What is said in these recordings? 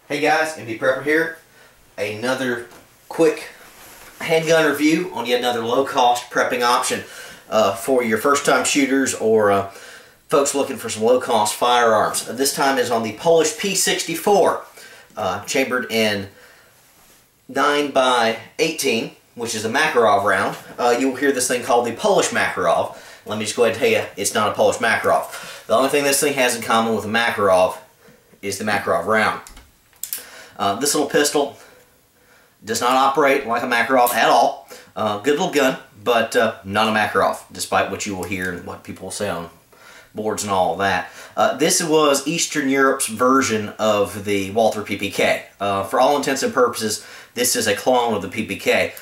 Hey guys, MP Prepper here. Another quick handgun review on yet another low-cost prepping option for your first-time shooters or folks looking for some low-cost firearms. This time is on the Polish P64, chambered in 9x18, which is a Makarov round. You'll hear this thing called the Polish Makarov. Let me just go ahead and tell you, it's not a Polish Makarov. The only thing this thing has in common with a Makarov is the Makarov round. This little pistol does not operate like a Makarov at all. Good little gun, but not a Makarov, despite what you will hear and what people will say on boards and all of that. This was Eastern Europe's version of the Walther PPK. For all intents and purposes, this is a clone of the PPK.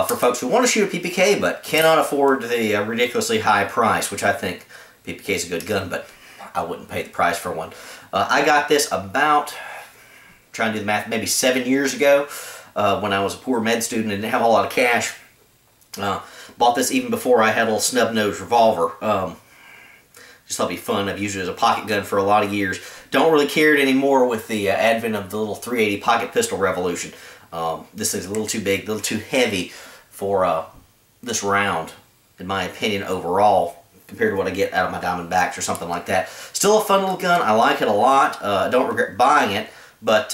For folks who want to shoot a PPK but cannot afford the ridiculously high price, which I think PPK is a good gun, but I wouldn't pay the price for one. I got this about, trying to do the math, maybe 7 years ago when I was a poor med student and didn't have a lot of cash. Bought this even before I had a little snub-nosed revolver. Just thought it'd be fun. I've used it as a pocket gun for a lot of years. Don't really care it anymore with the advent of the little 380 pocket pistol revolution. This thing's a little too big, a little too heavy for this round, in my opinion, overall, compared to what I get out of my Diamondbacks or something like that. Still a fun little gun. I like it a lot. I don't regret buying it. But,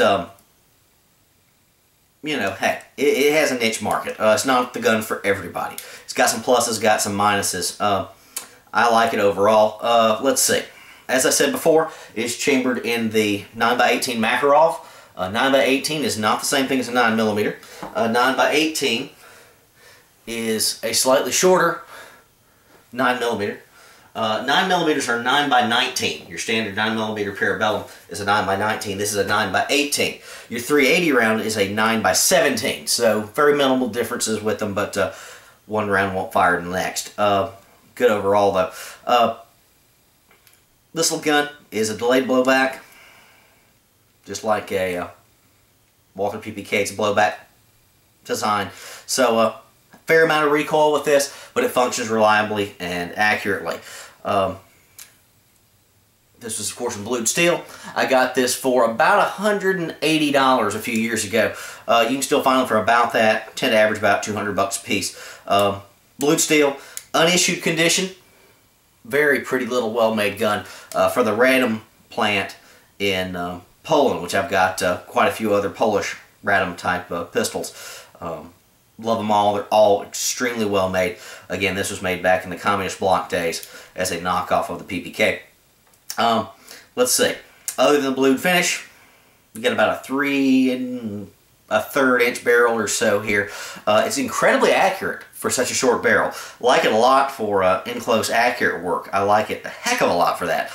you know, hey, it has a niche market. It's not the gun for everybody. It's got some pluses, got some minuses. I like it overall. Let's see. As I said before, it's chambered in the 9x18 Makarov. 9x18 is not the same thing as a 9mm. 9x18 is a slightly shorter 9mm. 9mm are 9x19. Your standard 9mm Parabellum is a 9x19. This is a 9x18. Your 380 round is a 9x17. So very minimal differences with them, but one round won't fire the next. Good overall though. This little gun is a delayed blowback, just like a Walther PPK. It's a blowback design. So fair amount of recoil with this, but it functions reliably and accurately. This was, of course, in blued steel. I got this for about $180 a few years ago. You can still find them for about that. Tend to average about $200 a piece. Blued steel, unissued condition. Very pretty little well-made gun for the Radom plant in Poland, which I've got quite a few other Polish Radom type pistols. Love them all. They're all extremely well made. Again, this was made back in the communist bloc days as a knockoff of the PPK. Let's see. Other than the blued finish, you get about a 3 1/3 inch barrel or so here. It's incredibly accurate for such a short barrel. Like it a lot for in-close accurate work. I like it a heck of a lot for that.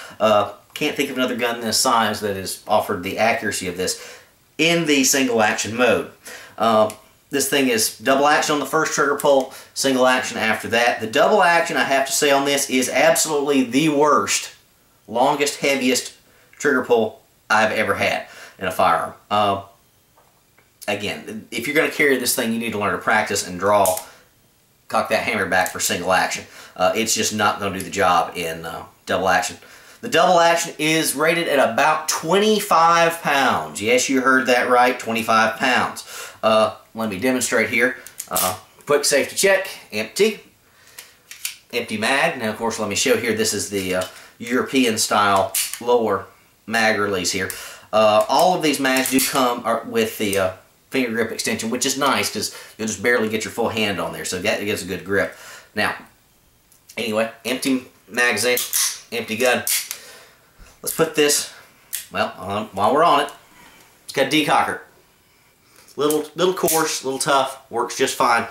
Can't think of another gun this size that has offered the accuracy of this in the single action mode. This thing is double action on the first trigger pull, single action after that. The double action, I have to say on this, is absolutely the worst, longest, heaviest trigger pull I've ever had in a firearm. Again, if you're going to carry this thing, you need to learn to practice and draw, cock that hammer back for single action. It's just not going to do the job in double action. The double action is rated at about 25 pounds. Yes, you heard that right, 25 pounds. Let me demonstrate here. Quick safety check, empty. Empty mag. Now, of course, let me show here, this is the European style lower mag release here. All of these mags do come with the finger grip extension, which is nice because you'll just barely get your full hand on there, so that gives a good grip. Now, anyway, empty magazine, empty gun. Let's put this, well, while we're on it, it's got a decocker. Little coarse, little tough, works just fine.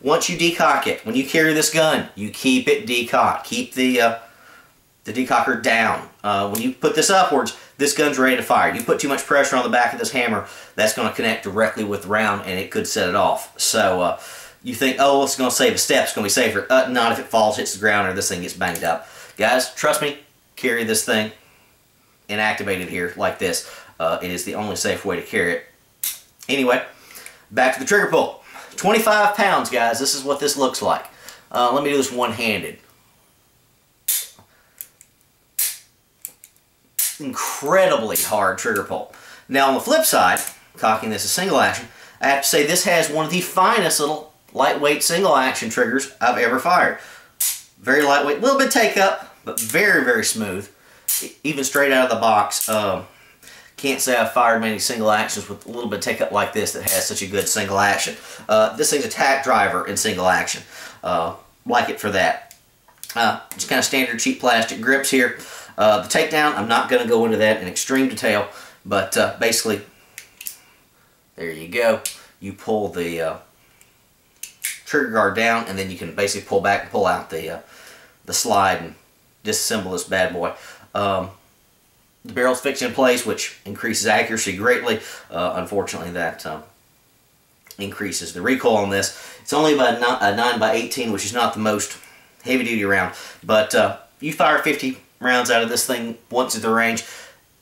Once you decock it, when you carry this gun, you keep it decocked. Keep the decocker down. When you put this upwards, this gun's ready to fire. You put too much pressure on the back of this hammer, that's going to connect directly with the round and it could set it off. So you think, oh, it's going to save a step, it's going to be safer. Not if it falls, hits the ground, or this thing gets banged up. Guys, trust me, carry this thing inactivated here like this. It is the only safe way to carry it. Anyway, back to the trigger pull. 25 pounds, guys. This is what this looks like. Let me do this one-handed. incredibly hard trigger pull. Now on the flip side, cocking this as single action, I have to say this has one of the finest little lightweight single action triggers I've ever fired. Very lightweight, a little bit take up, but very, very smooth. Even straight out of the box. Can't say I've fired many single actions with a little bit of take up like this that has such a good single action. This thing's a tack driver in single action. Like it for that. Just kind of standard cheap plastic grips here. The takedown, I'm not going to go into that in extreme detail, but basically, there you go. You pull the trigger guard down, and then you can basically pull back and pull out the slide and disassemble this bad boy. The barrel's fixed in place, which increases accuracy greatly. Unfortunately, that increases the recoil on this. It's only about a 9x18, which is not the most heavy-duty round, but you fire 50 rounds out of this thing once at the range,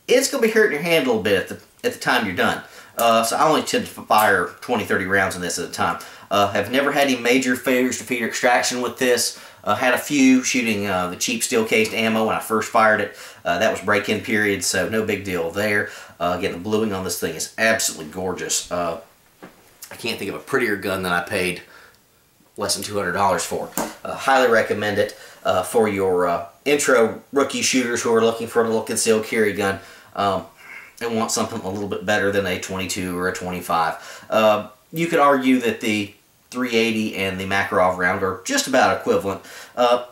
it's going to be hurting your hand a little bit at the time you're done. So I only tend to fire 20-30 rounds on this at a time. Have never had any major failures to feeder extraction with this. Had a few shooting the cheap steel cased ammo when I first fired it. That was break-in period, so no big deal there. Again, the bluing on this thing is absolutely gorgeous. I can't think of a prettier gun than I paid less than $200 for. Highly recommend it for your intro rookie shooters who are looking for a little concealed carry gun and want something a little bit better than a 22 or a 25. You could argue that the 380 and the Makarov round are just about equivalent.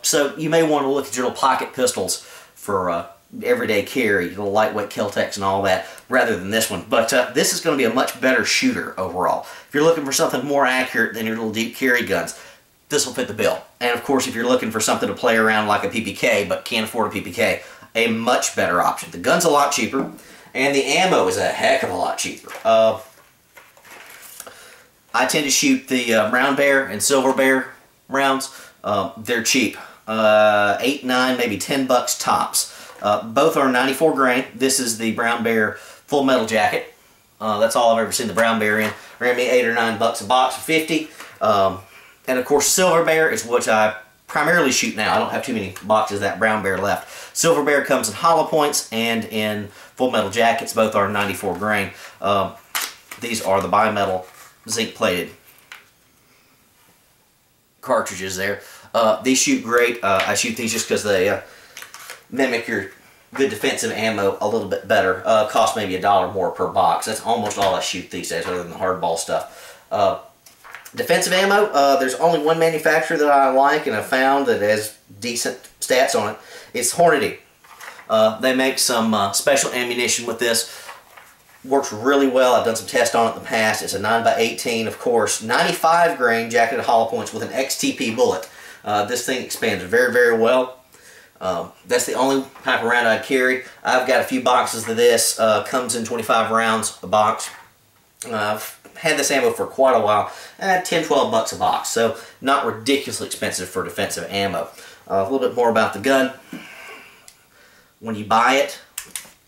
So you may want to look at your little pocket pistols for everyday carry, little lightweight Kel-Tecs and all that, rather than this one. But this is going to be a much better shooter overall. If you're looking for something more accurate than your little deep carry guns, this will fit the bill. And of course, if you're looking for something to play around like a PPK but can't afford a PPK, a much better option. The gun's a lot cheaper, and the ammo is a heck of a lot cheaper. I tend to shoot the Brown Bear and Silver Bear rounds. They're cheap. 8, 9, maybe 10 bucks tops. Both are 94 grain. This is the Brown Bear full metal jacket. That's all I've ever seen the Brown Bear in. Ran me 8 or 9 bucks a box for 50. And of course, Silver Bear is what I primarily shoot now. I don't have too many boxes of that Brown Bear left. Silver Bear comes in hollow points and in full metal jackets. Both are 94 grain. These are the bimetal zinc plated cartridges there. These shoot great. I shoot these just because they mimic your good defensive ammo a little bit better. Cost maybe $1 more per box. That's almost all I shoot these days, other than the hardball stuff. Defensive ammo, there's only one manufacturer that I like and I found that has decent stats on it. It's Hornady. They make some special ammunition with this. Works really well. I've done some tests on it in the past. It's a 9x18, of course, 95 grain jacketed hollow points with an XTP bullet. This thing expands very, very well. That's the only type of round I carry. I've got a few boxes of this. Comes in 25 rounds a box. I've had this ammo for quite a while. 10, 12 bucks a box, so not ridiculously expensive for defensive ammo. A little bit more about the gun. When you buy it,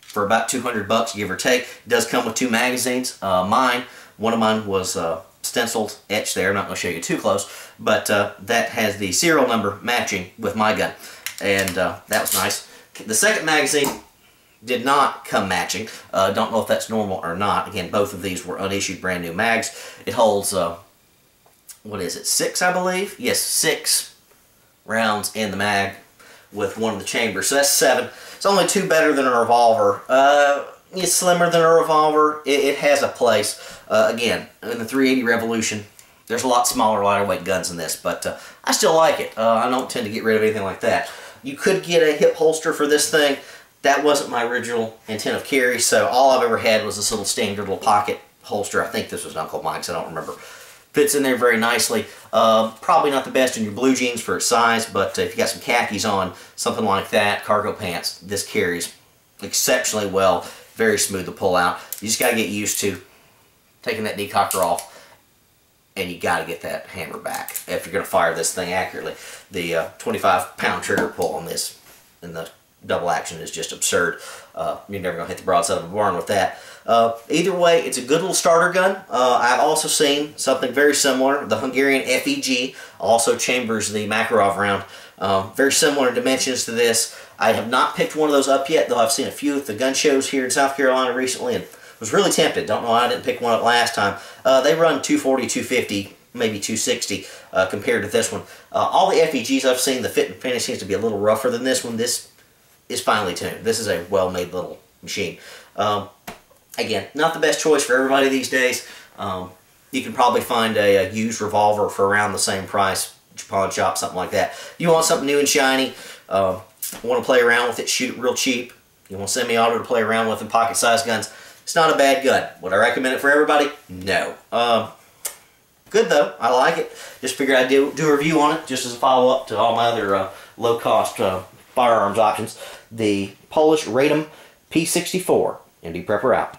for about 200 bucks, give or take, it does come with 2 magazines. One of mine was stenciled, etched there. I'm not going to show you too close, but that has the serial number matching with my gun, and that was nice. The second magazine did not come matching. Don't know if that's normal or not. Again, both of these were unissued brand new mags. It holds, what is it, 6, I believe? Yes, 6 rounds in the mag with one in the chamber, so that's 7. It's only 2 better than a revolver. It's slimmer than a revolver. It has a place. Again, in the 380 Revolution, there's a lot smaller, lighter weight guns than this, but I still like it. I don't tend to get rid of anything like that. You could get a hip holster for this thing. That wasn't my original intent of carry, so all I've ever had was this little standard little pocket holster. I think this was Uncle Mike's, I don't remember. Fits in there very nicely. Probably not the best in your blue jeans for its size, but if you got some khakis on, something like that, cargo pants, this carries exceptionally well. Very smooth to pull out. You just got to get used to taking that decocker off, and you got to get that hammer back if you're going to fire this thing accurately. The 25-pound trigger pull on this in the double action is just absurd. You're never going to hit the broadside of a barn with that. Either way, it's a good little starter gun. I've also seen something very similar. The Hungarian FEG also chambers the Makarov round. Very similar in dimensions to this. I have not picked one of those up yet, though I've seen a few at the gun shows here in South Carolina recently, and Was really tempted. Don't know why I didn't pick one up last time. They run 240, 250, maybe 260 compared to this one. All the FEGs I've seen, the fit and finish seems to be a little rougher than this one. This is finely tuned. This is a well-made little machine. Again, not the best choice for everybody these days. You can probably find a used revolver for around the same price, pawn shop, something like that. You want something new and shiny, want to play around with it, shoot it real cheap, you want semi-auto to play around with and pocket-sized guns, it's not a bad gun. Would I recommend it for everybody? No. Good though, I like it. Just figured I'd do a review on it, just as a follow-up to all my other low-cost firearms options. The Polish Radom P-64. MD Prepper out.